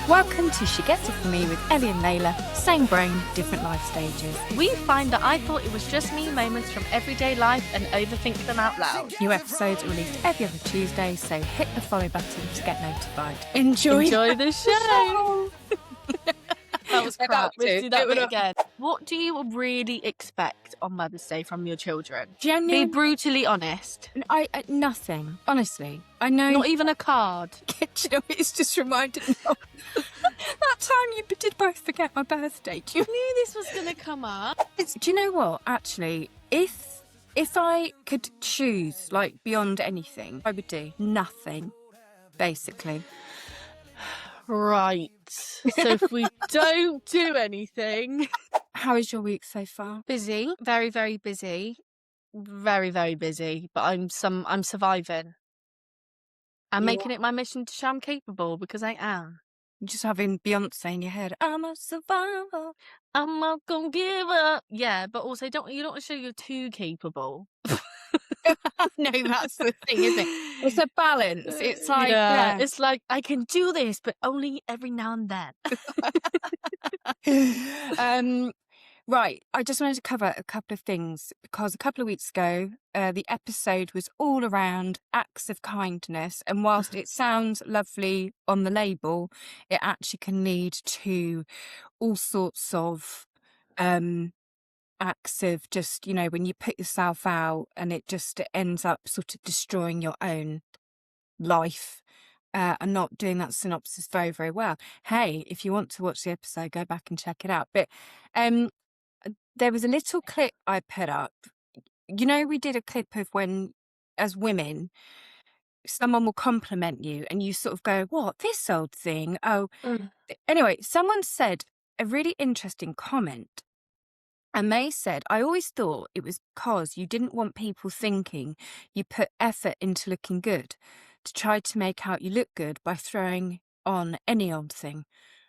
Welcome to She Gets It From Me with Ellie and Layla. Same brain, different life stages. We find that I thought it was just me moments from everyday life and overthink them out loud. New episodes are released every other Tuesday, so hit the follow button to get notified. Enjoy the show. That was crap. Let's do that bit again. What do you really expect on Mother's Day from your children? Be brutally honest. Nothing, honestly. I know. Not even a card. You know, it's just reminded me of that time you did both forget my birthday. I knew this was going to come up. Do you know what? Actually, if I could choose, like, beyond anything, I would do nothing, basically. Right. So if we don't do anything. How is your week so far? Busy. Very, very busy. Very, very busy. But I'm surviving. I'm making it my mission to show I'm capable, because I am. You're just having Beyonce in your head. I'm a survivor. I'm not gonna give up. Yeah, but also you don't want to show you're too capable. No, that's the thing, isn't it? It's a balance. It's like, yeah. It's like, I can do this, but only every now and then. Right, I just wanted to cover a couple of things, because a couple of weeks ago, the episode was all around acts of kindness, and whilst it sounds lovely on the label, it actually can lead to all sorts of acts of just, you know, when you put yourself out and it ends up sort of destroying your own life. And not doing that synopsis very, very well. Hey, if you want to watch the episode, go back and check it out. But there was a little clip I put up. You know, we did a clip of when, as women, someone will compliment you and you sort of go, what, this old thing? Oh, Anyway, someone said a really interesting comment. And they said, I always thought it was because you didn't want people thinking you put effort into looking good, to try to make out you look good by throwing on any old thing.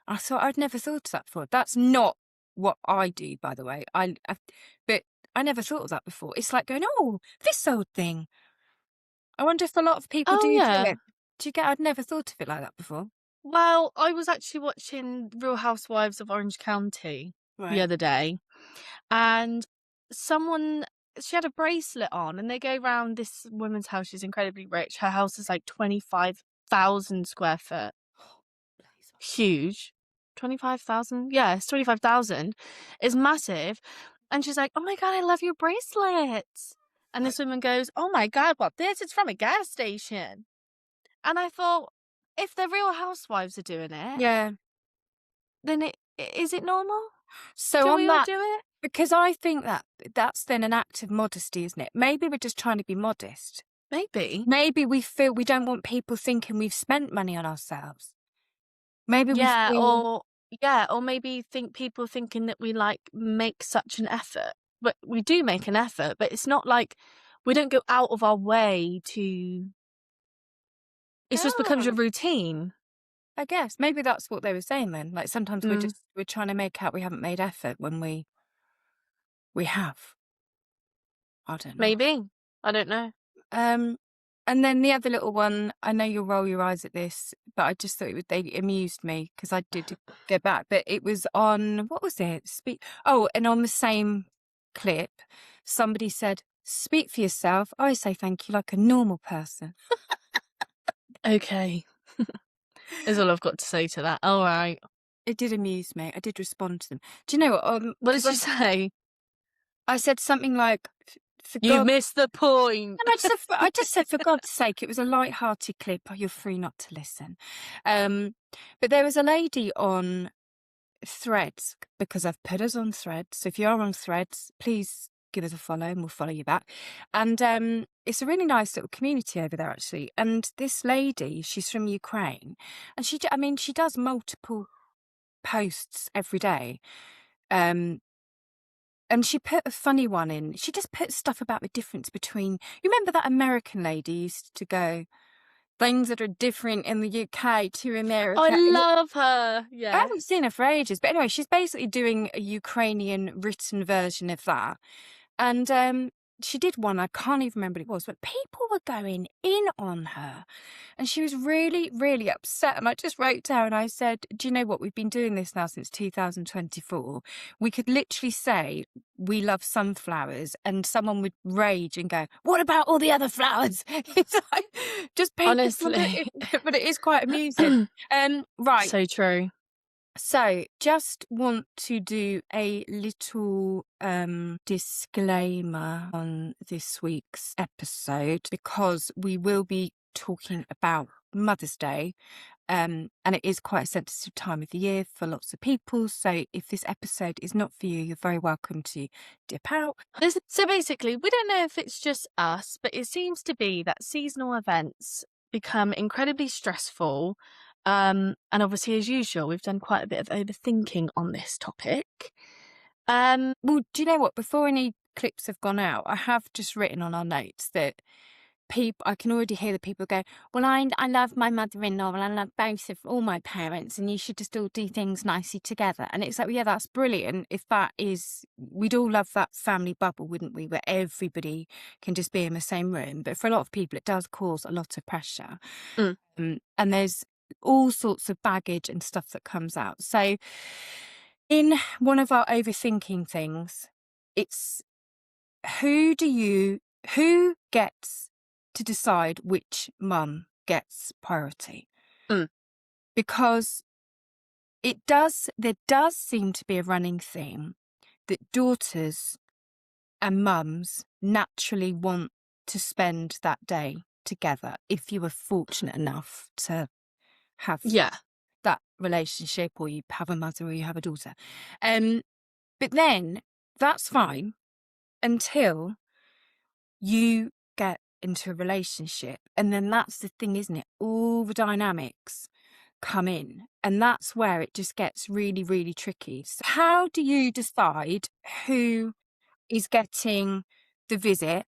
I thought, I'd never thought of that before. That's not what I do, by the way. But I never thought of that before. It's like going, oh, this old thing. I wonder if a lot of people do it. Do you get? I'd never thought of it like that before. Well, I was actually watching Real Housewives of Orange County the other day, and she had a bracelet on, and they go around this woman's house. She's incredibly rich. Her house is like 25,000 square foot. Huge. 25,000? Yeah, it's 25,000. It's massive. And she's like, oh my God, I love your bracelets. And this woman goes, oh my God, what this? It's from a gas station. And I thought, if the Real Housewives are doing it, then is it normal? So do we all do it? Because I think that's then an act of modesty, isn't it? Maybe we're just trying to be modest. Maybe we feel we don't want people thinking we've spent money on ourselves. Maybe or maybe people thinking that we like make such an effort. But we do make an effort, but it's not like we don't go out of our way to. It just becomes a routine. I guess maybe that's what they were saying then. Like sometimes we're trying to make out we haven't made effort when we have. I don't know. Maybe. I don't know. And then the other little one, I know you'll roll your eyes at this, but I just thought they amused me because I did go back. But it was on, what was it? And on the same clip, somebody said, speak for yourself. I say thank you like a normal person. Okay. Is all I've got to say to that. All right. It did amuse me. I did respond to them. Do you know what? What did you say? I said something like, you missed the point. And I just said, for God's sake, it was a light-hearted clip. You're free not to listen. But there was a lady on Threads, because I've put us on Threads. So if you are on Threads, please give us a follow and we'll follow you back. And it's a really nice little community over there, actually. And this lady, she's from Ukraine. And she does multiple posts every day. And she put a funny one in. She just put stuff about the difference between... You remember that American lady used to go, things that are different in the UK to America. I love her. Yeah. I haven't seen her for ages. But anyway, she's basically doing a Ukrainian written version of that. And she did one, I can't even remember what it was, but people were going in on her. And she was really, really upset. And I just wrote down, I said, do you know what? We've been doing this now since 2024. We could literally say we love sunflowers and someone would rage and go, what about all the other flowers? It's like, just paint the colour. Honestly. But it is quite amusing. Right. So true. So, just want to do a little disclaimer on this week's episode because we will be talking about Mother's Day. And it is quite a sensitive time of the year for lots of people. So if this episode is not for you, you're very welcome to dip out. So basically, we don't know if it's just us, but it seems to be that seasonal events become incredibly stressful. And obviously, as usual, we've done quite a bit of overthinking on this topic. Well, do you know what? Before any clips have gone out, I have just written on our notes that I can already hear the people go, well, I love my mother-in-law and I love both of all my parents and you should just all do things nicely together. And it's like, well, yeah, that's brilliant. If that is, we'd all love that family bubble, wouldn't we? Where everybody can just be in the same room. But for a lot of people, it does cause a lot of pressure. And there's all sorts of baggage and stuff that comes out. So in one of our overthinking things, it's who gets to decide which mum gets priority. Because there does seem to be a running theme that daughters and mums naturally want to spend that day together if you were fortunate enough to have that relationship, or you have a mother or you have a daughter. But then that's fine until you get into a relationship. And then that's the thing, isn't it? All the dynamics come in. And that's where it just gets really, really tricky. So how do you decide who is getting the visit?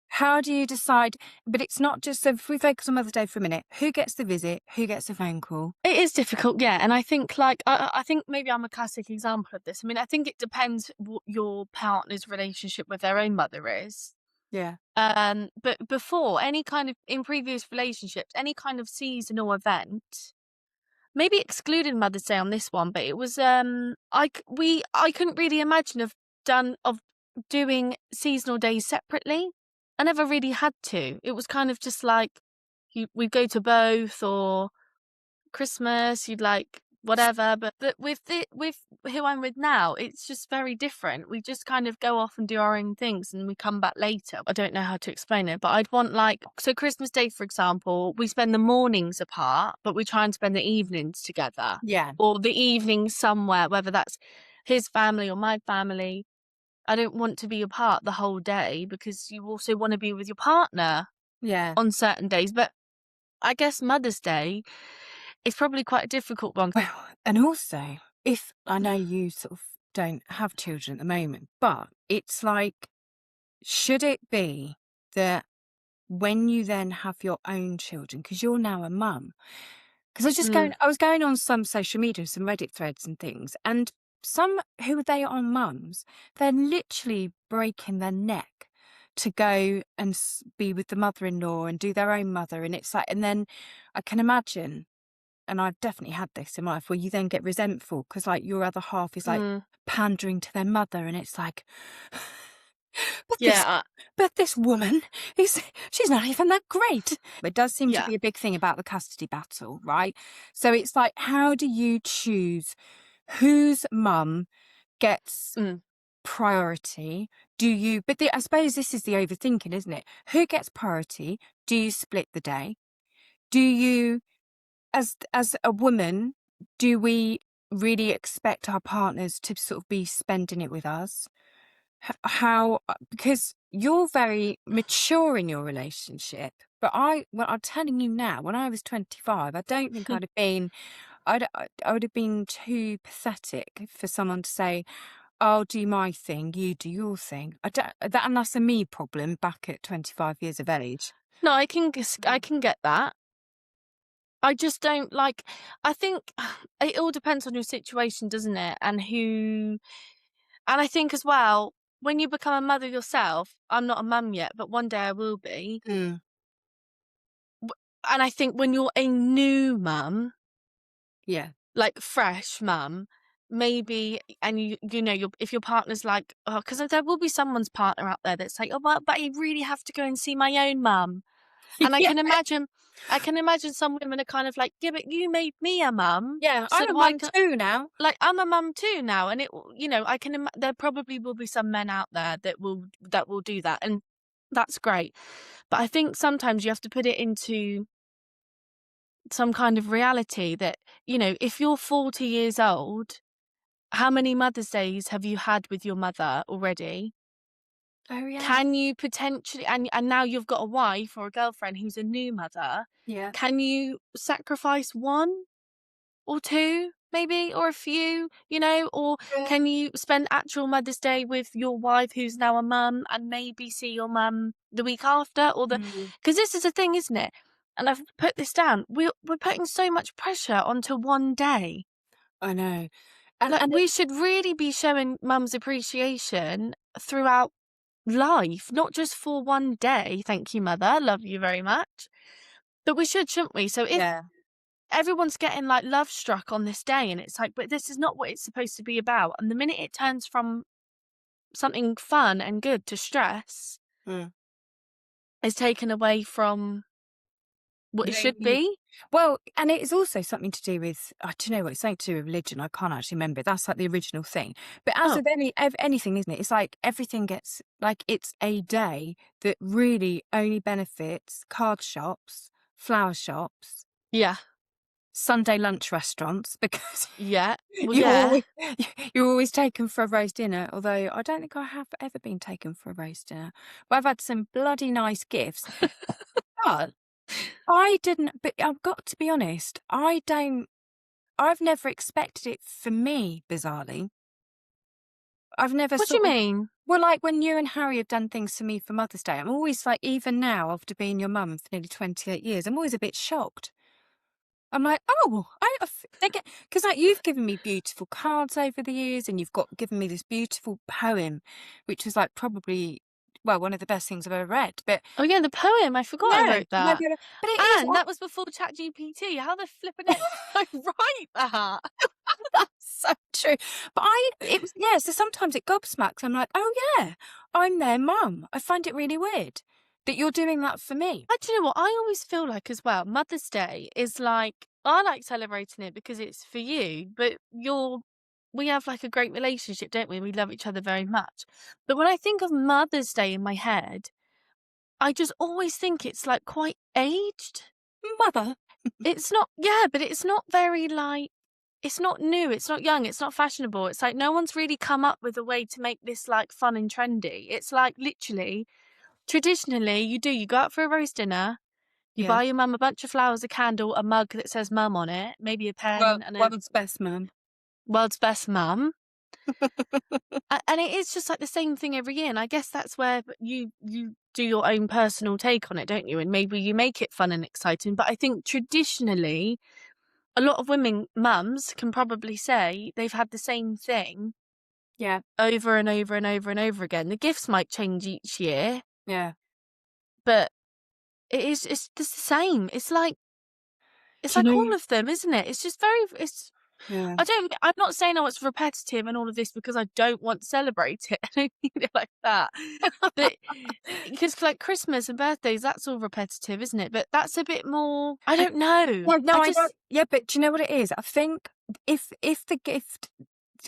How do you decide? But it's not just, so if we focus on Mother's Day for a minute, who gets the visit? Who gets the phone call? It is difficult, yeah. And I think, like, I think maybe I'm a classic example of this. I mean, I think it depends what your partner's relationship with their own mother is. Yeah. But before, in previous relationships, any kind of seasonal event, maybe excluding Mother's Day on this one, but it was, I couldn't really imagine of doing seasonal days separately. I never really had to. It was kind of just like we'd go to both, or Christmas, you'd like whatever. But with who I'm with now, it's just very different. We just kind of go off and do our own things and we come back later. I don't know how to explain it, but I'd want, like, so Christmas Day, for example, we spend the mornings apart, but we try and spend the evenings together. Yeah. Or the evenings somewhere, whether that's his family or my family. I don't want to be apart the whole day because you also want to be with your partner on certain days. But I guess Mother's Day is probably quite a difficult one. Well, and also, if I know you sort of don't have children at the moment, but it's like, should it be that when you then have your own children, because you're now a mum, because I was going on some social media, some Reddit threads and things, and some who they are mums, they're literally breaking their neck to go and be with the mother-in-law and do their own mother. And it's like, and then I can imagine, and I've definitely had this in my life, where you then get resentful because, like, your other half is like pandering to their mother, and it's like, but this woman she's not even that great. It does seem to be a big thing about the custody battle, right? So it's like, how do you choose whose mum gets priority? I suppose this is the overthinking, isn't it? Who gets priority? Do you split the day? Do you, as a woman, do we really expect our partners to sort of be spending it with us? How, because you're very mature in your relationship, but I'm telling you now, when I was 25, I don't think I'd have been, I would have been too pathetic for someone to say, I'll do my thing, you do your thing. And that's a me problem back at 25 years of age. No, I can get that. I just don't like, I think it all depends on your situation, doesn't it? And I think as well, when you become a mother yourself, I'm not a mum yet, but one day I will be. Mm. And I think when you're a new mum, Yeah. like fresh mum, maybe, and you know, if your partner's like, oh, because there will be someone's partner out there that's like, oh, well, but I really have to go and see my own mum. And Yeah. I can imagine some women are kind of like, yeah, but you made me a mum, Yeah. so I'm a do I. mum too now. Like, I'm a mum too now, and you know, there probably will be some men out there that will do that, and that's great. But I think sometimes you have to put it into some kind of reality that, you know, if you're 40 years old, how many Mother's Days have you had with your mother already? Oh, yeah. Can you potentially, and now you've got a wife or a girlfriend who's a new mother, Yeah. can you sacrifice one or two, maybe, or a few, you know? Or Yeah. can you spend actual Mother's Day with your wife who's now a mum and maybe see your mum the week after? Mm. Because this is a thing, isn't it? And I've put this down. We're putting so much pressure onto one day. I know. And Like, and we should really be showing mum's appreciation throughout life, not just for one day. Thank you, mother. Love you very much. But we should, shouldn't we? So if yeah. everyone's getting like love struck on this day, and it's like, but this is not what it's supposed to be about. And the minute it turns from something fun and good to stress, Mm. is taken away from what it Yeah, should be. well, and it is also something to do with, I don't know what, it's something to do with religion. I can't actually remember. That's like the original thing. But as Oh, with anything, isn't it? It's like everything gets, like, it's a day that really only benefits card shops, flower shops, yeah, Sunday lunch restaurants, because yeah. Well, you're yeah. always, you're always taken for a roast dinner. Although I don't think I have ever been taken for a roast dinner. But I've had some bloody nice gifts. But I didn't, but I've got to be honest, I've never expected it for me, bizarrely. I've never What do you sort of, mean? well, like when you and Harry have done things for me for Mother's Day, I'm always like, even now, after being your mum for nearly 28 years, I'm always a bit shocked. I'm like, oh, they get, because like you've given me beautiful cards over the years, and you've given me this beautiful poem, which was like probably, well, one of the best things I've ever read. But Oh yeah, the poem. I forgot I yeah, wrote you might that. be able to, but it is, And that was before ChatGPT. How the flippin' heck did I write that? that's so true. But it was, yeah, so sometimes it gobsmacks. I'm like, oh yeah, I'm their mum. I find it really weird that you're doing that for me. Do you know what? I always feel like as well, Mother's Day is like, I like celebrating it because it's for you, but we have like a great relationship, don't we? We love each other very much. But when I think of Mother's Day in my head, I just always think it's like quite aged. Mother. It's not, yeah, but it's not very like, it's not new, it's not young, it's not fashionable. It's like no one's really come up with a way to make this like fun and trendy. It's like literally, traditionally, you go out for a roast dinner, you Yeah. buy your mum a bunch of flowers, a candle, a mug that says mum on it, maybe a Well, pen and a world's best mum. world's best mum. And it is just like the same thing every year. And I guess that's where you do your own personal take on it, don't you? And maybe you make it fun and exciting. But I think traditionally, a lot of women, mums, can probably say they've had the same thing Yeah. over and over and over and over again. The gifts might change each year, Yeah. but it's the same. It's Do you like know? all of them, isn't it? It's just very, it's, Yeah. I'm not saying, oh, it's repetitive and all of this because I don't want to celebrate it. I don't mean it like that. But because like Christmas and birthdays, that's all repetitive, isn't it? But that's a bit more, I don't know. Well, no, I I know. just, Yeah, but do you know what it is? I think if the gift,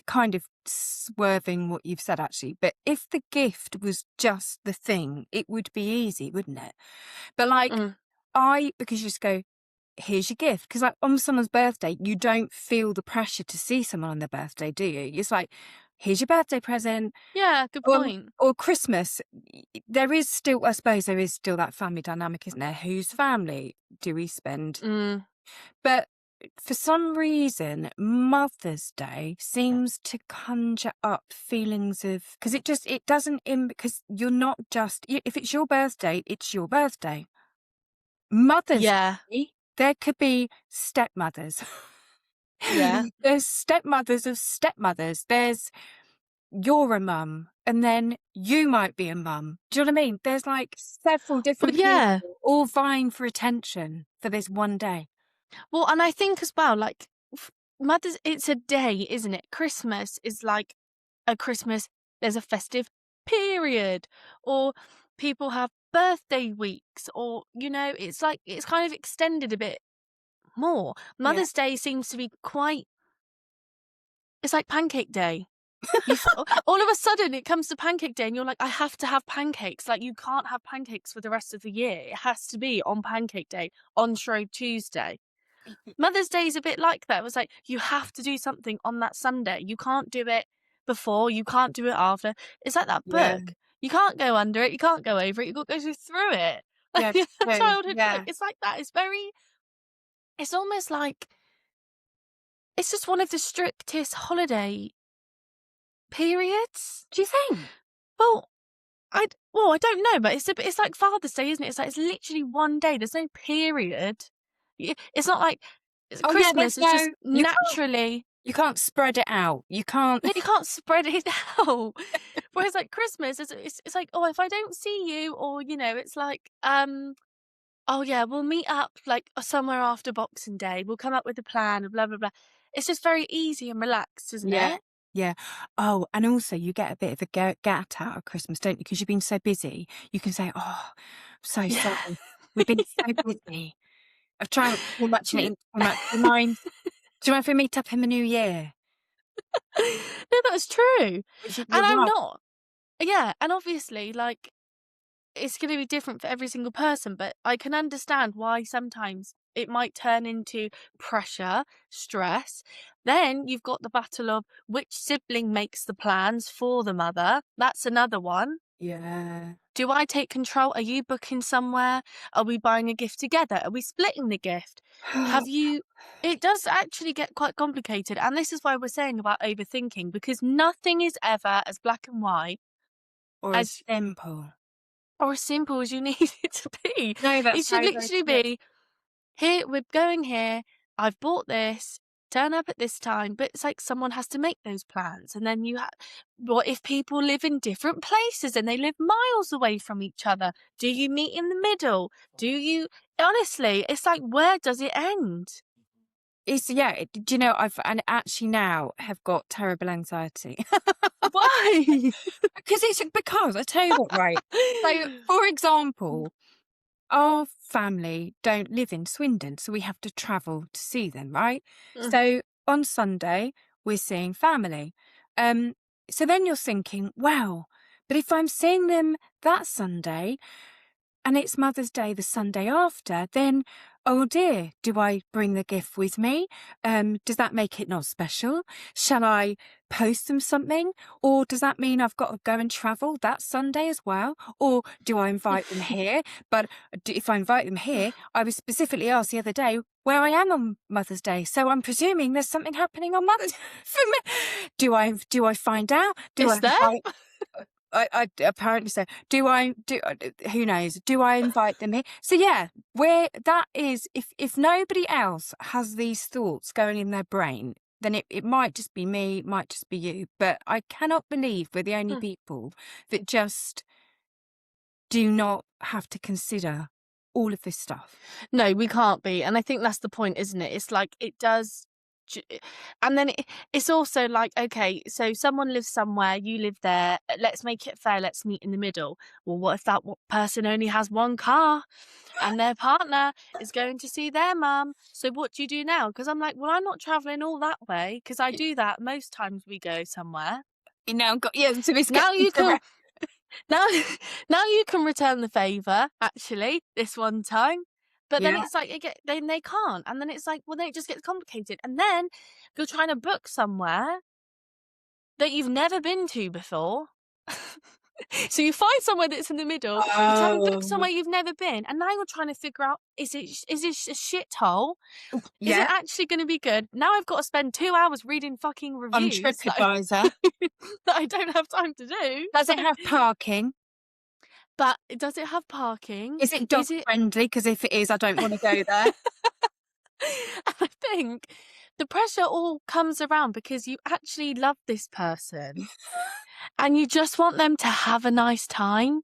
kind of swerving what you've said actually, but if the gift was just the thing, it would be easy, wouldn't it? But like mm, because you just go, here's your gift. Because like on someone's birthday, you don't feel the pressure to see someone on their birthday, do you? It's like, here's your birthday present. yeah, good point. Or Christmas, there is still, I suppose, there is still that family dynamic, isn't there? Whose family do we spend? Mm, But for some reason, Mother's Day seems to conjure up feelings of, because it doesn't, because you're not just, if it's your birthday, it's your birthday. Mother's yeah, Day, there could be stepmothers. yeah. There's stepmothers of stepmothers. There's you're a mum, and then you might be a mum. Do you know what I mean? There's like several Well, different yeah. people all vying for attention for this one day. Well, and I think as well, like, Mother's, it's a day, isn't it? Christmas is like a Christmas, there's a festive period, or people have birthday weeks, or, it's like, it's kind of extended a bit more. Yeah. Mother's Day seems to be quite, it's like Pancake Day. All of a sudden it comes to Pancake Day and you're like, I have to have pancakes. Like, you can't have pancakes for the rest of the year. It has to be on Pancake Day, on Shrove Tuesday. Mother's Day is a bit like that. It was like, you have to do something on that Sunday. You can't do it before, you can't do it after. It's like that Yeah. book. You can't go under it, you can't go over it, you've got to go through it. Yeah. Like a True. childhood book. Yeah. It's like that. It's almost like it's just one of the strictest holiday periods. Do you think? Well, I don't know, but it's like Father's Day, isn't it? It's like, it's literally one day. There's no period. It's not like Oh yeah, Christmas is just naturally. you can't spread it out. You can't. No, you can't spread it out. Whereas like Christmas, it's like, oh, if I don't see you, or it's like, oh yeah, we'll meet up like somewhere after Boxing Day. We'll come up with a plan, blah blah blah. It's just very easy and relaxed, isn't Yeah. it? Yeah. Oh, and also you get a bit of a get out of Christmas, don't you? Because you've been so busy. You can say, "Oh, I'm so Yeah. sorry. We've been so busy. I've tried too much Do and you- it too much. Do you mind? Do you mind if we meet up in the new year?" No, that's true. And You're I'm right. not. Yeah, and obviously, like, it's going to be different for every single person, but I can understand why sometimes it might turn into pressure, stress. Then you've got the battle of which sibling makes the plans for the mother. That's another one. Yeah. Do I take control? Are you booking somewhere? Are we buying a gift together? Are we splitting the gift? Have you? It does actually get quite complicated. And this is why we're saying about overthinking, because nothing is ever as black and white Or as, as simple. or as simple as you need it to be. No, It that's should very, very literally true. be, here, we're going here. I've bought this. Turn up at this time. But it's like someone has to make those plans. And then what if people live in different places and they live miles away from each other? Do you meet in the middle? Honestly, it's like, where does it end? It's do you know, and actually now have got terrible anxiety. Why? Because I tell you what, right? So, for example, our family don't live in Swindon, so we have to travel to see them, right? Mm. So on Sunday, we're seeing family. So then you're thinking, wow, but if I'm seeing them that Sunday and it's Mother's Day the Sunday after, then, oh dear, do I bring the gift with me? Does that make it not special? Shall I post them something? Or does that mean I've got to go and travel that Sunday as well? Or do I invite them here? But if I invite them here, I was specifically asked the other day where I am on Mother's Day. So I'm presuming there's something happening on Mother's Day for me. Do I find out? Is there? I apparently so. Who knows? Do I invite them here? So yeah, where that is, if nobody else has these thoughts going in their brain, then it might just be me, it might just be you. But I cannot believe we're the only people that just do not have to consider all of this stuff. No, we can't be. And I think that's the point, isn't it? It's like, it does. And then it's also like, okay, so someone lives somewhere, you live there. Let's make it fair. Let's meet in the middle. Well, what if that person only has one car and their partner is going to see their mum? So what do you do now? Because I'm like, well, I'm not traveling all that way, because I do that most times we go somewhere. You know, so it's Now you can. Now you can return the favour, actually, this one time. But then it's like, then they can't. And then it's like, well, then it just gets complicated. And then you're trying to book somewhere that you've never been to before. So you find somewhere that's in the middle, you're trying to book somewhere you've never been. And now you're trying to figure out, is it a shithole? Is it actually going to be good? Now I've got to spend 2 hours reading fucking reviews on TripAdvisor that I don't have time to do. Does it have parking? But does it have parking? Is it dog friendly? Because if it is, I don't want to go there. I think the pressure all comes around because you actually love this person and you just want them to have a nice time.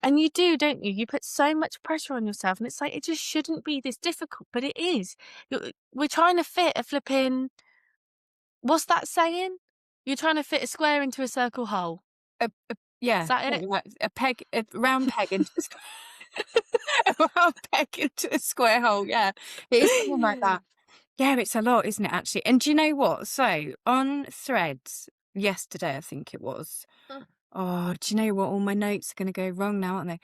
And you do, don't you? You put so much pressure on yourself, and it's like, it just shouldn't be this difficult, but it is. We're trying to fit a flipping, what's that saying? You're trying to fit a square into a circle hole. Yeah, Is that it? something like a round peg into a square a round peg into a square hole, yeah. It is something like that. Yeah, it's a lot, isn't it, actually? And do you know what? So, on Threads yesterday, I think it was. Mm. Oh, do you know what? All my notes are gonna go wrong now, aren't they?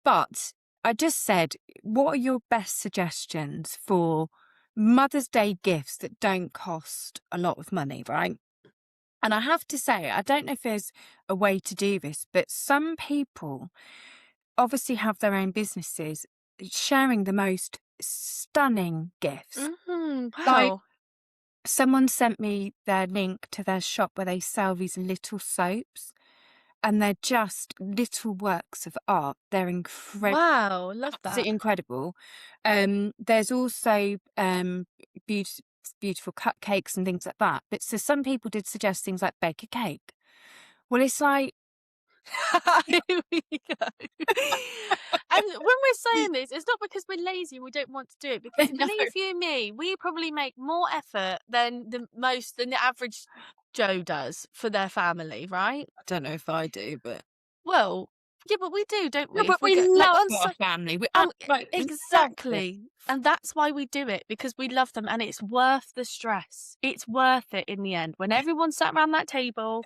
But I just said, "What are your best suggestions for Mother's Day gifts that don't cost a lot of money," right? And I have to say, I don't know if there's a way to do this, but some people obviously have their own businesses sharing the most stunning gifts. Like, Wow. someone sent me their link to their shop where they sell these little soaps, and they're just little works of art. They're incredible, Wow. Love that. absolutely incredible. There's also beautiful, beautiful cupcakes and things like that. But so some people did suggest things like bake a cake. Well, it's like, Here we go. And when we're saying this, it's not because we're lazy and we don't want to do it, because no, believe you me, we probably make more effort than the average Joe does for their family, right? I don't know if I do, but Well, yeah, but we do, don't no, we? but If we we go like love on our family. We and like love it. exactly. And that's why we do it, because we love them and it's worth the stress. It's worth it in the end. When everyone's sat around that table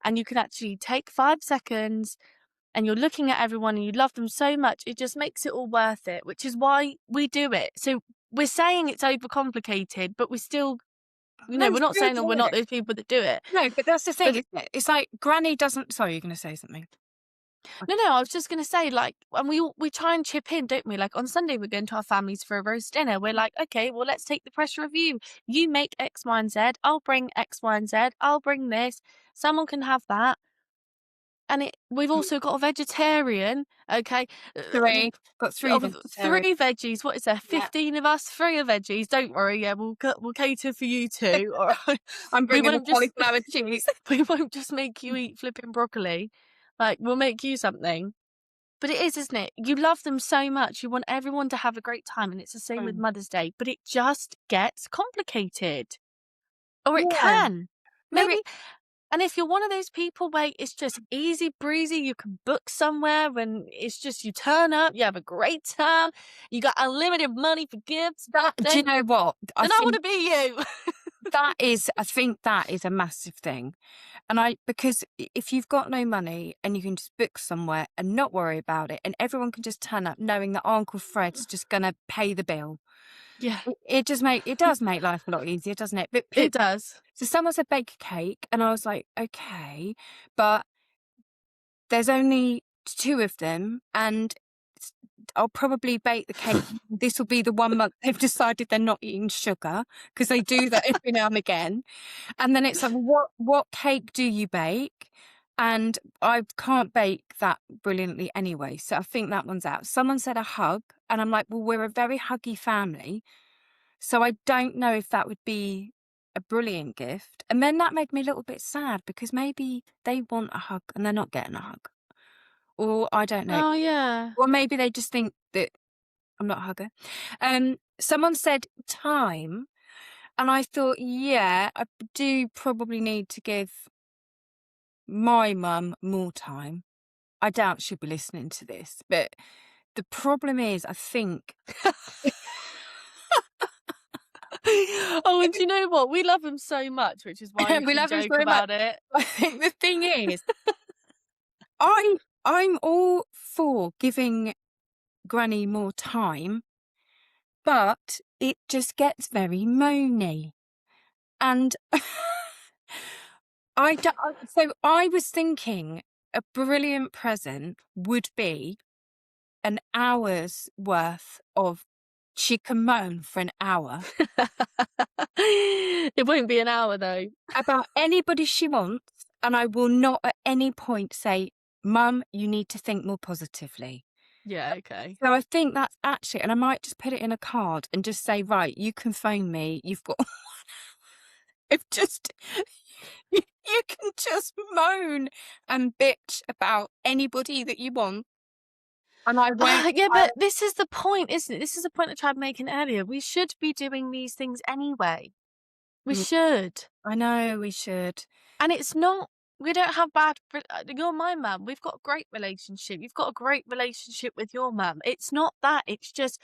and you can actually take 5 seconds and you're looking at everyone and you love them so much, it just makes it all worth it, which is why we do it. So we're saying it's overcomplicated, but we still, No, we're it's not good, saying that we're isn't not it? those people that do it. No, but that's the thing, But isn't it? It's like Granny doesn't. Sorry, you're going to say something. no, I was just gonna say, like, and we try and chip in, don't we? Like on Sunday, we're going to our families for a roast dinner. We're like, okay, well, let's take the pressure of you. You make X, Y, and Z. I'll bring X, Y, and Z. I'll bring this. Someone can have that. And we've also got a vegetarian, okay? Three, got three Of vegetarians. 3 veggies. What is there? Yeah, 15 of us. 3 are veggies. Don't worry. Yeah, we'll cater for you too. All right. I'm We bringing the won't just cauliflower cheese. we won't just make you eat flipping broccoli. Like, we'll make you something. But it is, isn't it? You love them so much. You want everyone to have a great time, and it's the same with Mm. Mother's Day. But it just gets complicated, or it Yeah, can. no, Maybe. And if you're one of those people where it's just easy breezy, you can book somewhere when it's just you turn up, you have a great time, you got unlimited money for gifts, that. Do you then know what? I I want think to be you. that is. I think that is a massive thing, and because if you've got no money and you can just book somewhere and not worry about it, and everyone can just turn up knowing that Uncle Fred's just going to pay the bill. Yeah, It does make life a lot easier, doesn't it? But it does. so someone said bake a cake, and I was like, okay, but there's only 2 of them, and I'll probably bake the cake. This will be the 1 month they've decided they're not eating sugar, because they do that every now and again. And then it's like, what cake do you bake? And I can't bake that brilliantly anyway, so I think that one's out. Someone said a hug, and I'm like, well, we're a very huggy family, so I don't know if that would be a brilliant gift. And then that made me a little bit sad, because maybe they want a hug and they're not getting a hug. Or I don't know. Oh yeah. Or maybe they just think that I'm not a hugger. Someone said time, and I thought, yeah, I do probably need to give my mum more time. I doubt she'll be listening to this, but the problem is, I think Oh, and do you know what? We love them so much, which is why we we can love her joke very much. about it. I think the thing is, I'm all for giving Granny more time, but it just gets very moany. And so I was thinking a brilliant present would be an hour's worth of she can moan for an hour It won't be an hour though. about anybody she wants, and I will not at any point say, Mum, you need to think more positively. Yeah, okay. So I think that's actually, and I might just put it in a card and just say, right, you can phone me. You've got I've just you can just moan and bitch about anybody that you want, and I won't. Yeah, but this is the point, isn't it? This is the point I tried making earlier. We should be doing these things anyway. We should. I know we should. And it's not, we don't have bad, you're my mum. We've got a great relationship. You've got a great relationship with your mum. It's not that. It's just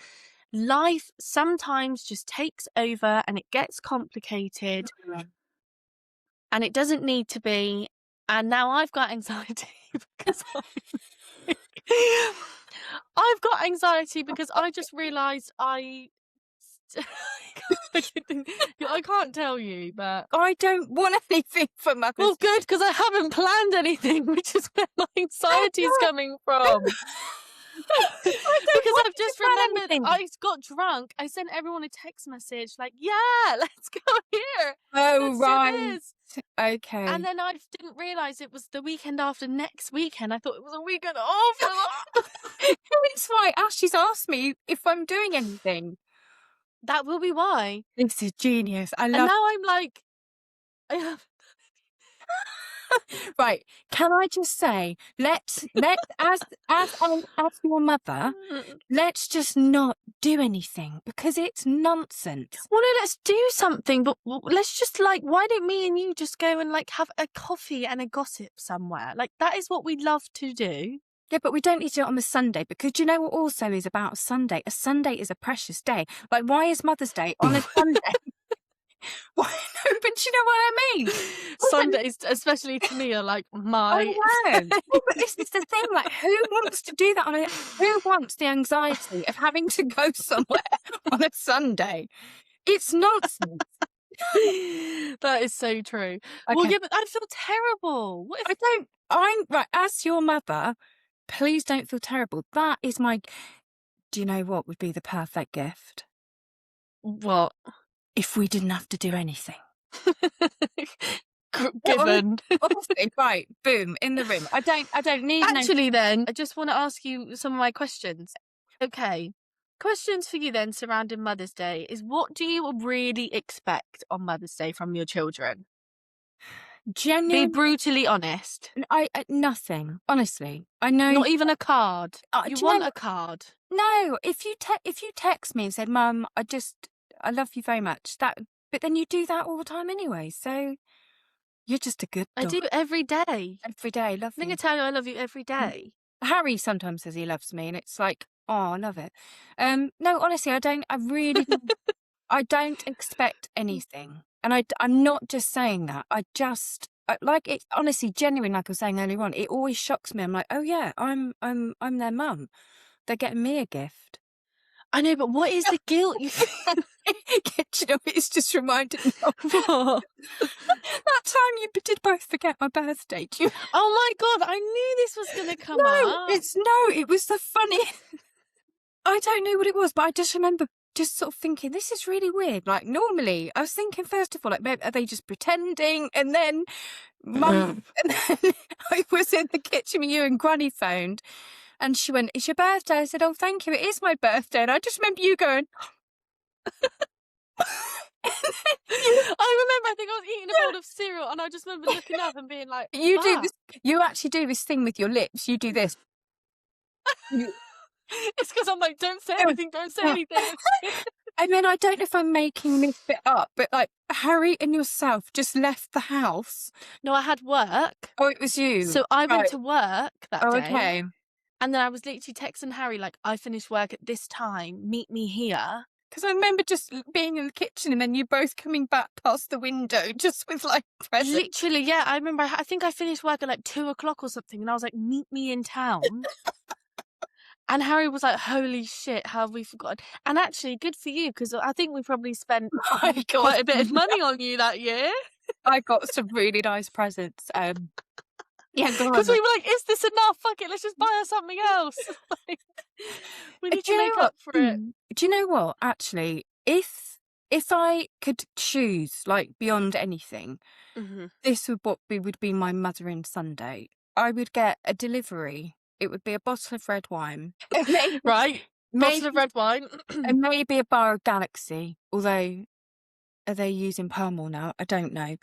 life sometimes just takes over and it gets complicated and it doesn't need to be. And now I've got anxiety because I've got anxiety because I just realised I can't tell you, but I don't want anything for Mother's well, good, because I haven't planned anything, which is where my anxiety is coming from. Because I've just remembered I got drunk. I sent everyone a text message like, "Yeah, let's go here." Oh, let's right. Okay. And then I didn't realise it was the weekend after next weekend. I thought it was a weekend after. It's why Ashley's asked me if I'm doing anything. That will be why. This is genius. I love. And now I'm like, I have. Right. Can I just say, let's as your mother, let's just not do anything because it's nonsense. Well, no, let's do something, but let's just why don't me and you just go and have a coffee and a gossip somewhere? That is what we love to do. Yeah, but we don't need to do it on the Sunday because do you know what also is about a Sunday? A Sunday is a precious day. Why is Mother's Day on a Sunday? Why? No, but do you know what I mean? Sundays, especially to me, are my. I know. Well, but this is the thing. Who wants to do that who wants the anxiety of having to go somewhere on a Sunday? It's nonsense. That is so true. Okay. Well, yeah, but I'd feel terrible. What if I'm right as your mother? Please don't feel terrible. That is my. Do you know what would be the perfect gift? What? If we didn't have to do anything. Given. Honestly, right, boom, in the room. I don't need. Actually, then I just want to ask you some of my questions. Okay, questions for you then surrounding Mother's Day is: what do you really expect on Mother's Day from your children? Be brutally honest. I nothing. Honestly, I know. Not even a card. You want a card? No. If you text me and said, "Mum, I love you very much," but then you do that all the time anyway. So you're just a good dog. I do every day. Every day, love you. I think I tell you I love you every day. Harry sometimes says he loves me, and it's like, oh, I love it. No, honestly, I don't. I really, I don't expect anything, and I'm not just saying that. I like it. Honestly, genuinely, like I was saying earlier on, it always shocks me. I'm like, oh yeah, I'm their mum. They're getting me a gift. I know, but what is the guilt you feel? You know, it's just reminded me of that time you did both forget my birthday. Oh my God, I knew this was going to come up. It was the funny. I don't know what it was, but I just remember just sort of thinking, this is really weird. Normally, I was thinking, first of all, maybe are they just pretending? And then Mum, and then I was in the kitchen with you and Granny phoned. And she went, "It's your birthday." I said, "Oh, thank you. It is my birthday." And I just remember you going. I remember. I think I was eating a bowl of cereal, and I just remember looking up and being like, "You do this. You actually do this thing with your lips. You do this." It's because I'm like, "Don't say anything. Don't say anything." I mean, I don't know if I'm making this bit up, but Harry and yourself just left the house. No, I had work. Oh, it was you. So I went to work that day. Oh, okay. And then I was literally texting Harry I finished work at this time, meet me here. Because I remember just being in the kitchen and then you both coming back past the window just with presents. Literally, yeah. I remember, I think I finished work at 2 o'clock or something and I was like, meet me in town. And Harry was like, holy shit, how have we forgotten? And actually, good for you, because I think we probably spent quite a bit of money on you that year. I got some really nice presents. Yeah, because we were like, is this enough? Fuck it, let's just buy her something else. We need to make up for it. Do you know what? Actually, if I could choose beyond anything, this would be my mothering Sunday. I would get a delivery. It would be a bottle of red wine. Right. Bottle of red wine. And maybe a bar of Galaxy. Although are they using palm oil now? I don't know.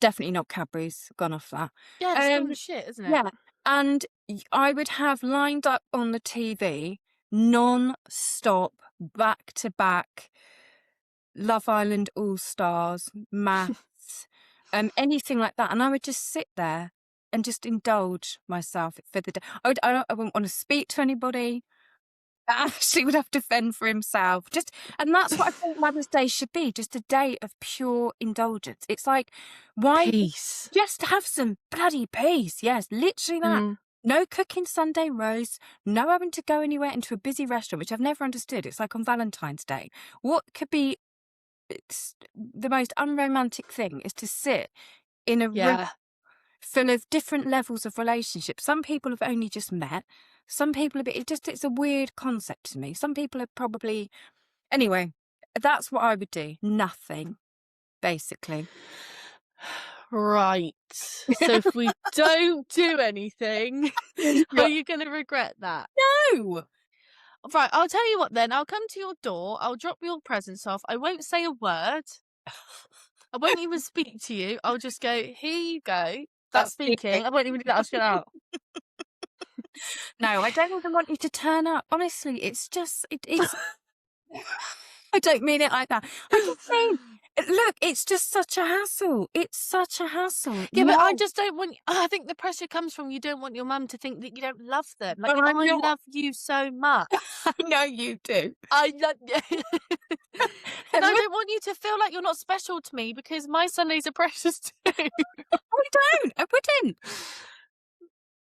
Definitely not Cadbury's. Gone off that. Yeah, it's gone Um, shit, isn't it? yeah, and I would have lined up on the TV non-stop, back to back, Love Island All Stars, Maths, anything like that, and I would just sit there and just indulge myself for the day. I wouldn't want to speak to anybody. Ashley would have to fend for himself. And that's what I think Mother's Day should be, just a day of pure indulgence. It's like, why Peace. just have some bloody peace? Yes, literally that. Mm. No cooking Sunday roast, no having to go anywhere into a busy restaurant, which I've never understood. It's like on Valentine's Day. What could be the most unromantic thing is to sit in a room Yeah. full of different levels of relationships. Some people have only just met. Some people it's a weird concept to me. Some people are probably, anyway, that's what I would do. Nothing, basically. Right. So if we don't do anything, are you going to regret that? No! Right, I'll tell you what then. I'll come to your door. I'll drop your presents off. I won't say a word. I won't even speak to you. I'll just go, here you go. That's speaking. I won't even do that. I'll shut out. No, I don't even want you to turn up. Honestly, it's just, it's, I don't mean it like that. I just mean, look, it's just such a hassle. It's such a hassle. Yeah, but I No, just don't want. I think the pressure comes from you don't want your mum to think that you don't love them. Like but I'm I not. love you so much. I know you do. I love. And And I don't want you to feel like you're not special to me because my Sundays are precious too. I don't. I wouldn't.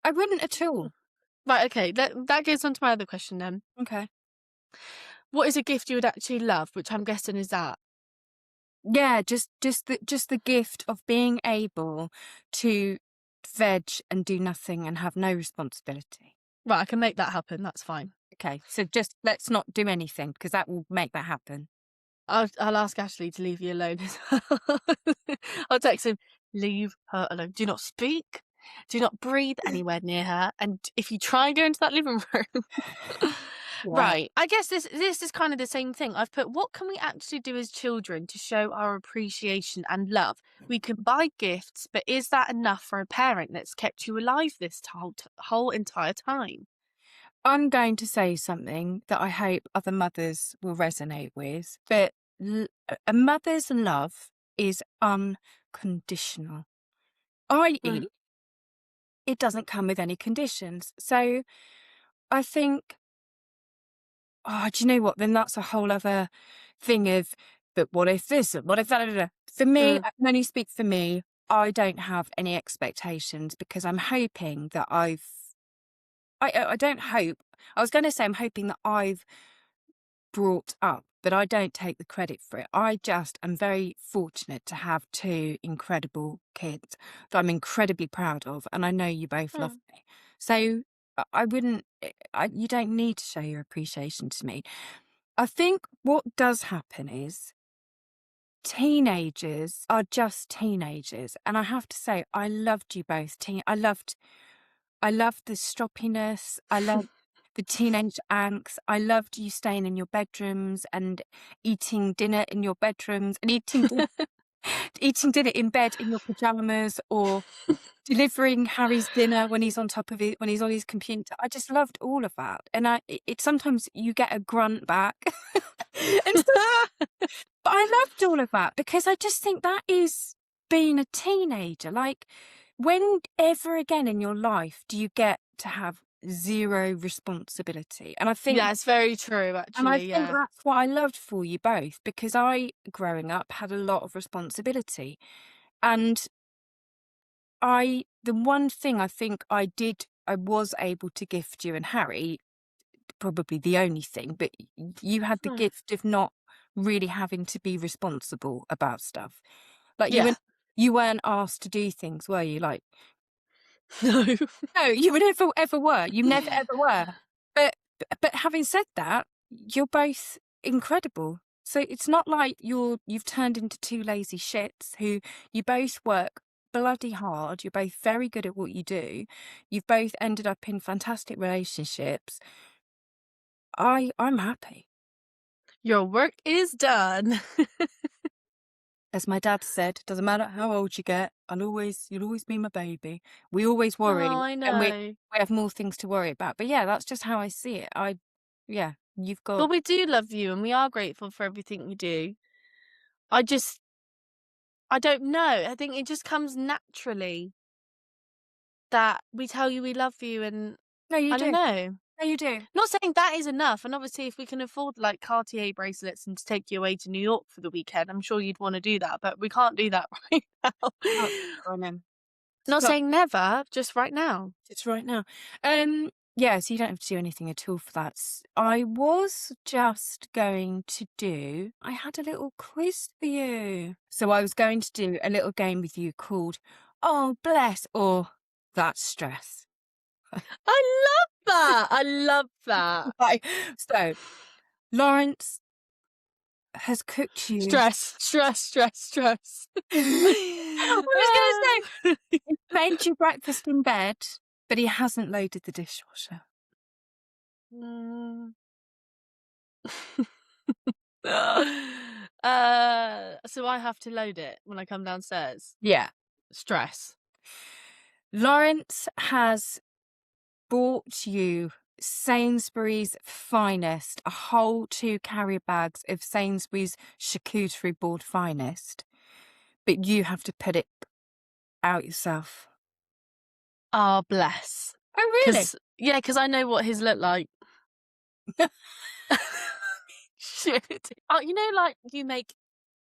I wouldn't at all. Right. Okay. That goes on to my other question then. Okay. What is a gift you would actually love? Which I'm guessing is that. Yeah, just the gift of being able to veg and do nothing and have no responsibility. Right. I can make that happen. That's fine. Okay, so just let's not do anything because that will make that happen. I'll ask Ashley to leave you alone as well. I'll text him, leave her alone. Do not speak. Do not breathe anywhere near her. And if you try and go into that living room. Right. I guess this is kind of the same thing. I've put, what can we actually do as children to show our appreciation and love? We can buy gifts, but is that enough for a parent that's kept you alive this whole entire time? I'm going to say something that I hope other mothers will resonate with, but a mother's love is unconditional, i.e., it doesn't come with any conditions. So I think, oh, do you know what? Then that's a whole other thing of, but what if this? What if that? For me, I can only speak for me. I don't have any expectations because I'm hoping that I don't hope. I was going to say I'm hoping that I've brought up, but I don't take the credit for it. I just am very fortunate to have two incredible kids that I'm incredibly proud of, and I know you both love me. So I wouldn't. You don't need to show your appreciation to me. I think what does happen is teenagers are just teenagers, and I have to say I loved you both. I loved the stroppiness. I loved the teenage angst. I loved you staying in your bedrooms and eating dinner in your bedrooms and eating dinner in bed in your pajamas or delivering Harry's dinner when he's on top of it, when he's on his computer. I just loved all of that. And it sometimes you get a grunt back. But I loved all of that because I just think that is being a teenager. Like, when ever again in your life do you get to have zero responsibility? And I think it's very true, actually. And I think that's what I loved for you both, because I, growing up, had a lot of responsibility. And the one thing I think I was able to gift you and Harry, probably the only thing, but you had the gift of not really having to be responsible about stuff. Like, you weren't asked to do things, were you? Like, No. no, you never ever were. You never ever were. But having said that, you're both incredible. So it's not like you've turned into two lazy shits who you both work bloody hard. You're both very good at what you do. You've both ended up in fantastic relationships. I'm happy. Your work is done. As my dad said, doesn't matter how old you get, you'll always be my baby. We always Oh, worry, I and we know. we have more things to worry about. But yeah, that's just how I see it. Yeah, you've got But we do love you and we are grateful for everything you do. I just I don't know. I think it just comes naturally that we tell you we love you, and no, you I don't do. know. No, you do. Not saying that is enough, and obviously if we can afford like Cartier bracelets and to take you away to New York for the weekend, I'm sure you'd want to do that, but we can't do that right now. Oh, go on then. Not Stop. saying never, just right now. It's right now. Yeah, so you don't have to do anything at all for that. I was just going to do, I had a little quiz for you. So I was going to do a little game with you called Oh Bless or That's Stress. I love that. I love that. Right. So Lawrence has cooked you. Stress, stress, stress, stress. I was gonna say he made you breakfast in bed, but he hasn't loaded the dishwasher. Mm. So I have to load it when I come downstairs. Yeah. Stress. Lawrence has bought you Sainsbury's finest, a whole 2 carrier bags of Sainsbury's charcuterie board finest, but you have to put it out yourself. Ah, bless. Oh, really? Because I know what his look like. Shit. Oh, you know, like you make,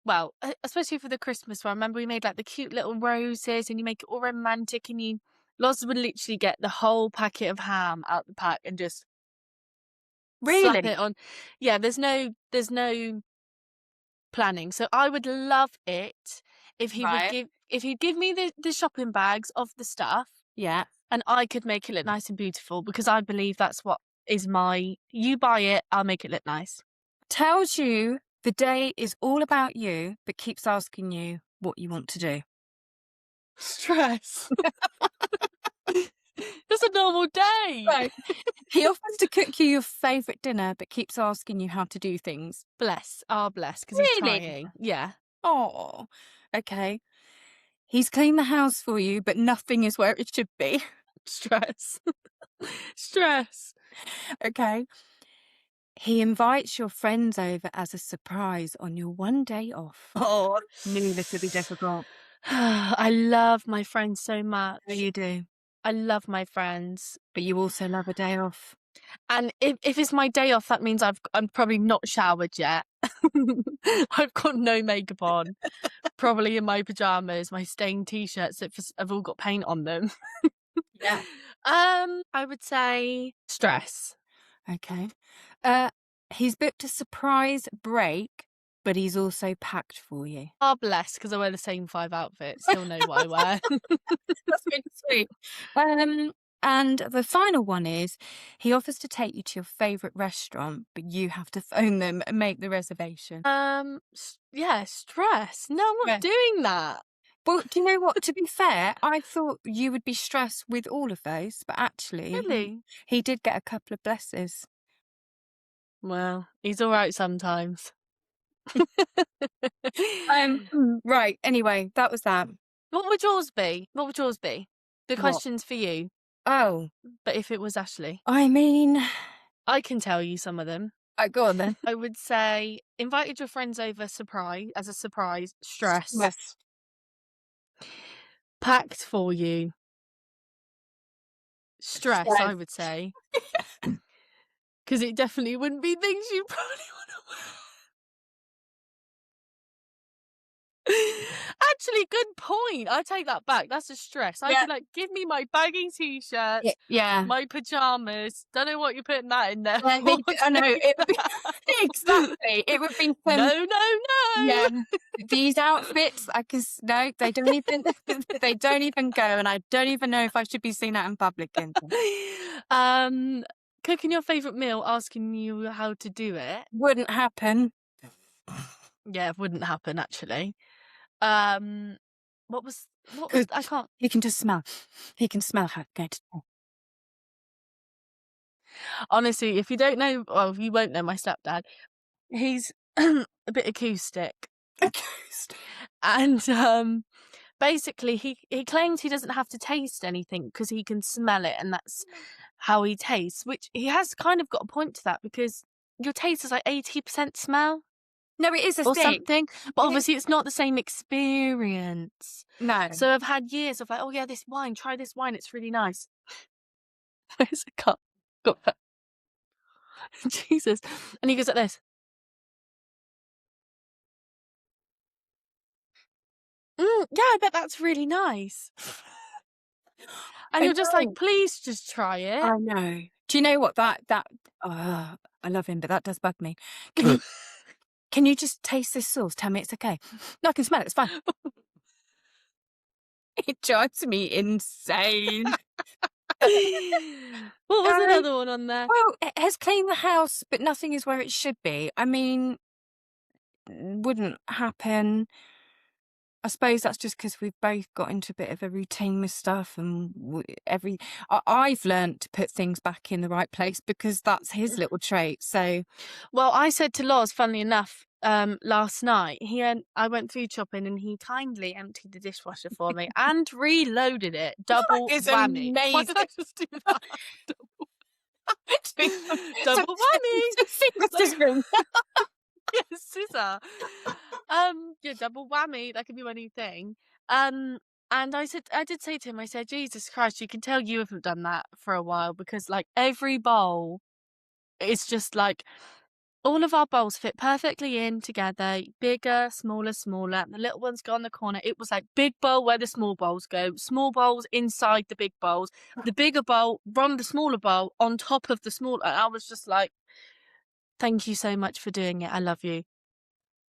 well, especially for the Christmas one. I remember we made like the cute little roses, and you make it all romantic, and Loz would literally get the whole packet of ham out the pack and just slap Really? it on. Yeah, there's no planning. So I would love it Right. if he'd give me the shopping bags of the stuff, Yeah. and I could make it look nice and beautiful, because I believe that's what is you buy it, I'll make it look nice. Tells you the day is all about you, but keeps asking you what you want to do. Stress. It's a normal day. Right. He offers to cook you your favourite dinner, but keeps asking you how to do things. Bless. Ah, bless, because he's Really? trying. Yeah. Oh, okay. He's cleaned the house for you, but nothing is where it should be. Stress. Stress. Okay. He invites your friends over as a surprise on your one day off. Oh, knew this would be difficult. I love my friends so No, much. you do. I love my friends. But you also love a day off. And if it's my day off, that means I'm probably not showered yet. I've got no makeup on. Probably in my pajamas, my stained t-shirts that have all got paint on them. Yeah. I would say stress. Okay. He's booked a surprise break, but he's also packed for you. Ah, bless, because I wear the same 5 outfits. He'll know what I wear. That's really sweet. And the final one is he offers to take you to your favourite restaurant, but you have to phone them and make the reservation. Yeah, stress. No, I'm not Stress. doing that. Well, do you know what? To be fair, I thought you would be stressed with all of those, but actually, Really? he did get a couple of blesses. Well, he's all right sometimes. Right. Anyway, that was that. What would yours be? What would yours be? The What? question's for you, Oh, but if it was Ashley, I mean, I can tell you some of them. go on then. I would say invited your friends over as a surprise, stress. Yes. Packed for you, stress, I would say. Because it definitely wouldn't be things you probably want to wear. Actually, good point. I take that back. That's a stress. I'd be like, give me my baggy t-shirt, Yeah. my pajamas. Don't know what you're putting that in there. I know. Exactly. It would be No. Yeah. These outfits, no, they don't even go, and I don't even know if I should be seen out in public in them. Cooking your favourite meal, asking you how to do it. Wouldn't happen. Yeah, it wouldn't happen actually. What was I can't. He can just smell. He can smell how it's going to taste. Honestly, if you don't know, well, you won't know my stepdad. He's a bit acoustic. Acoustic. And basically he claims he doesn't have to taste anything because he can smell it, and that's how he tastes, which he has kind of got a point to that, because your taste is like 80% smell No, it is a or thing. something, but It is. obviously it's not the same experience. No. So I've had years of like, oh yeah, this wine, try this wine, it's really nice. Where's a cup? Got that. Jesus. And he goes like this. Yeah, I bet that's really nice. And I you're just like, know. please just try it. I know. Do you know what I love him, but that does bug me. Can you just taste this sauce? Tell me it's okay. No, I can smell it. It's fine. It drives me insane. What was Um, another one on there? well, it has cleaned the house, but nothing is where it should be. I mean, wouldn't happen. I suppose that's just because we've both got into a bit of a routine with stuff, and I've learnt to put things back in the right place because that's his little trait. So, Well, I said to Loz, funnily enough, last night, I went food shopping and he kindly emptied the dishwasher for me and reloaded it. that Double is whammy. Why did I amazing. just do that? So, Double whammy. finger scissoring. Yeah, scissor. Yeah, double whammy. That could be my new thing. And I did say to him, I said, Jesus Christ, you can tell you haven't done that for a while, because like every bowl is just like, all of our bowls fit perfectly in together, bigger, smaller, smaller. The little ones go on the corner. It was like big bowl where the small bowls go, small bowls inside the big bowls, the bigger bowl from the smaller bowl on top of the small. And I was just like, thank you so much for doing it. I love you.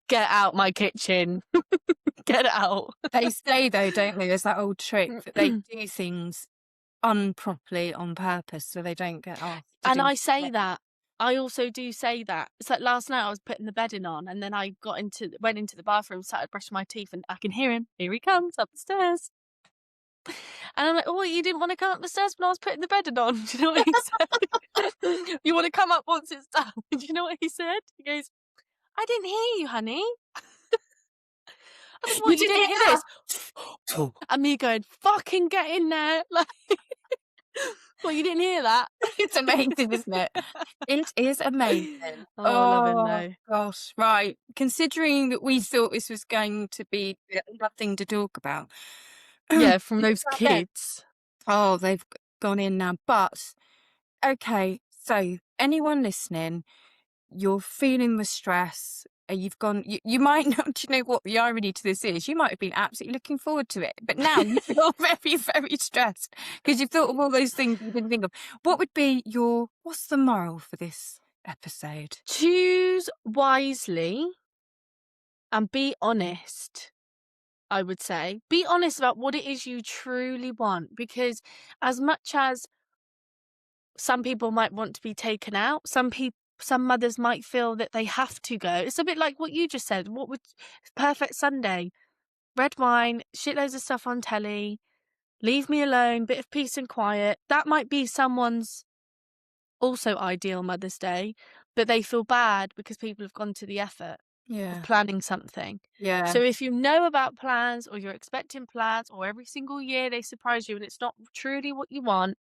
Get out my kitchen. Get out. They say though, don't they? There's that old trick that they do things unproperly on purpose so they don't get asked to And do I say it. that. I also do say that. It's like last night I was putting the bedding on, and then I went into the bathroom, started brushing my teeth, and I can hear him. Here he comes up the stairs. And I'm like, oh, you didn't want to come up the stairs when I was putting the bedding on? Do you know what he said? You want to come up once it's done? Do you know what he said? He goes, I didn't hear you, honey. I said, what, you didn't hear this? And me going, fucking get in there. Like, well, you didn't hear that. It's amazing, isn't it? It is amazing. Oh, I love him though. Gosh, right. Considering that we thought this was going to be nothing to talk about. Yeah, from those kids. Oh, they've gone in now. But, okay, so anyone listening, you're feeling the stress, you've gone, you might not, do you know what the irony to this is? You might have been absolutely looking forward to it, but now you feel very, very stressed because you've thought of all those things you didn't think of. What would be what's the moral for this episode? Choose wisely and be honest. I would say be honest about what it is you truly want, because as much as some people might want to be taken out, some mothers might feel that they have to go. It's a bit like what you just said. What would perfect Sunday? Red wine, shitloads of stuff on telly, leave me alone, bit of peace and quiet. That might be someone's also ideal Mother's Day, but they feel bad because people have gone to the effort of planning something. Yeah. So if you know about plans, or you're expecting plans, or every single year they surprise you and it's not truly what you want,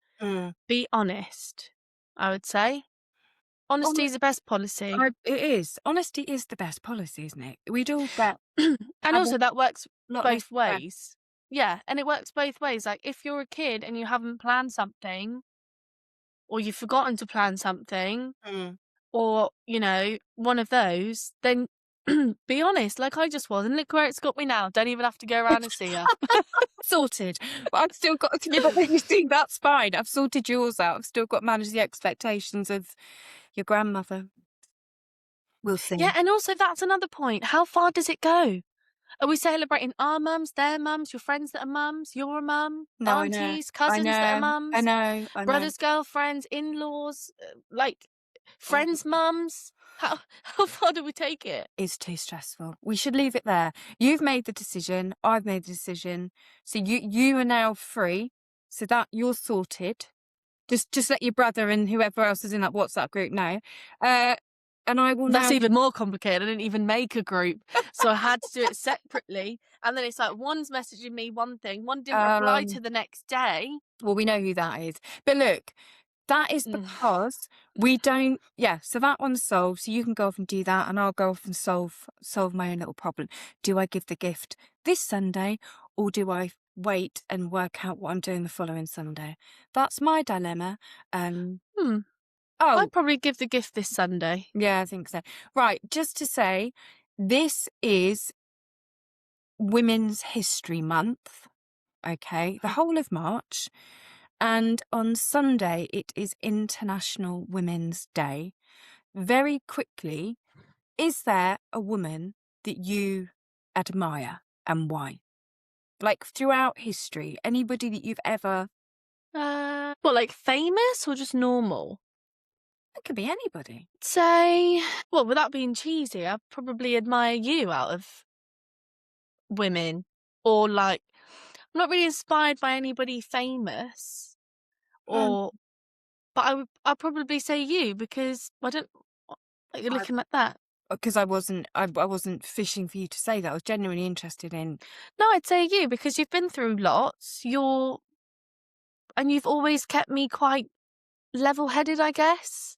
be honest, I would say. Honesty is the best policy. It is. Honesty is the best policy, isn't it? We'd all get. And also that works both less ways. Yeah, and it works both ways. Like if you're a kid and you haven't planned something, or you've forgotten to plan something, or, you know, one of those, then be honest, like I just was, and look where it's got me now. Don't even have to go around and see her. Sorted. But I've still got to give up. You see, that's fine. I've sorted yours out. I've still got to manage the expectations of your grandmother. We'll see. Yeah, and also that's another point. How far does it go? Are we celebrating our mums, their mums, your friends that are mums, your mum, aunties, cousins that are mums? I know. Brothers, girlfriends, in-laws, like friends' mums? How far do we take it? It's too stressful. We should leave it there. You've made the decision. I've made the decision. So you are now free. So that you're sorted. Just let your brother and whoever else is in that WhatsApp group know. And I will That's now... even more complicated. I didn't even make a group, so I had to do it separately. And then it's like one's messaging me one thing, one didn't reply to the next day. Well, we know who that is. But look, that is because we don't... Yeah, so that one's solved. So you can go off and do that, and I'll go off and solve my own little problem. Do I give the gift this Sunday, or do I wait and work out what I'm doing the following Sunday? That's my dilemma. I'd probably give the gift this Sunday. Yeah, I think so. Right, just to say, this is Women's History Month, okay, the whole of March. And on Sunday, it is International Women's Day. Very quickly, is there a woman that you admire, and why? Like throughout history, anybody that you've ever... What, like famous or just normal? It could be anybody. Say, well, without being cheesy, I probably admire you out of women. Or like, I'm not really inspired by anybody famous. But I'd probably say you, because I don't... Like, you're looking like that. Because I wasn't fishing for you to say that. I was genuinely interested in... No, I'd say you, because you've been through lots. And you've always kept me quite level-headed, I guess.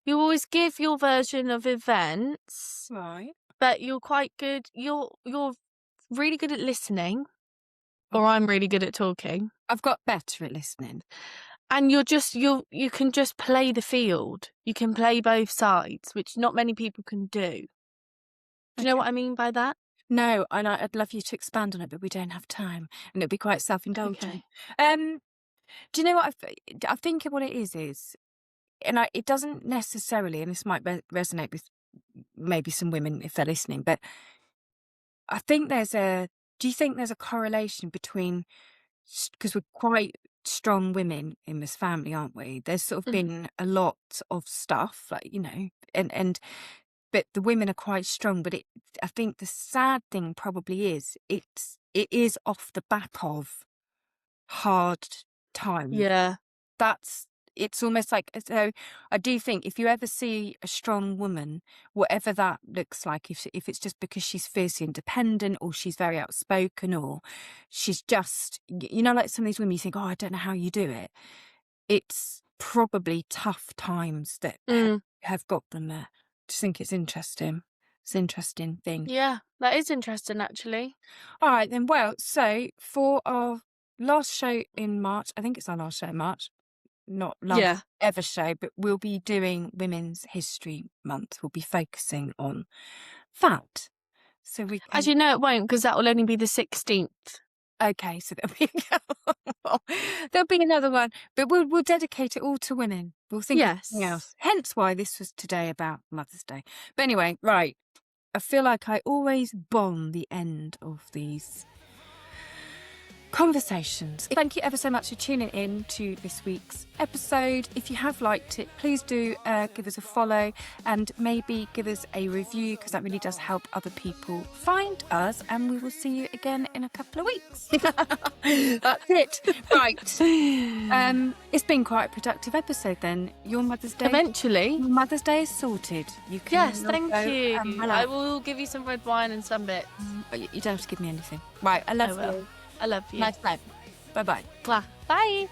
You always give your version of events, Right. but you're quite good. You're really good at listening, or I'm really good at talking. I've got better at listening. And you can just play the field. You can play both sides, which not many people can do. Do you know what I mean by that? No, and I'd love you to expand on it, but we don't have time, and it'll be quite self-indulgent. Okay. Do you know what I think what it is, and it doesn't necessarily, and this might resonate with maybe some women if they're listening, but I think do you think there's a correlation between, because we're quite strong women in this family, aren't we? There's sort of been a lot of stuff, like, you know, but the women are quite strong, but I think the sad thing probably is it is off the back of hard times. Yeah. It's almost like, so I do think if you ever see a strong woman, whatever that looks like, if it's just because she's fiercely independent, or she's very outspoken, or she's just, you know, like some of these women you think, oh, I don't know how you do it. It's probably tough times that have got them there. I just think it's interesting. It's an interesting thing. Yeah, that is interesting, actually. All right, then. Well, so for our last show in March, I think it's our last show in March, not last ever show, but we'll be doing Women's History Month. We'll be focusing on that. So we can... As you know, it won't, because that will only be the 16th. Okay, so there'll be another one, but we'll dedicate it all to women. We'll think of something else. Hence why this was today about Mother's Day. But anyway, right. I feel like I always bomb the end of these conversations. Thank you ever so much for tuning in to this week's episode. If you have liked it, please do give us a follow and maybe give us a review, because that really does help other people find us, and we will see you again in a couple of weeks. That's it. Right. It's been quite a productive episode then. Your Mother's Day. Eventually. Mother's Day is sorted. You can thank you. I will give you some red wine and some bits. You don't have to give me anything. Right, I love you. I love you. Nice night. Bye-bye. Bye.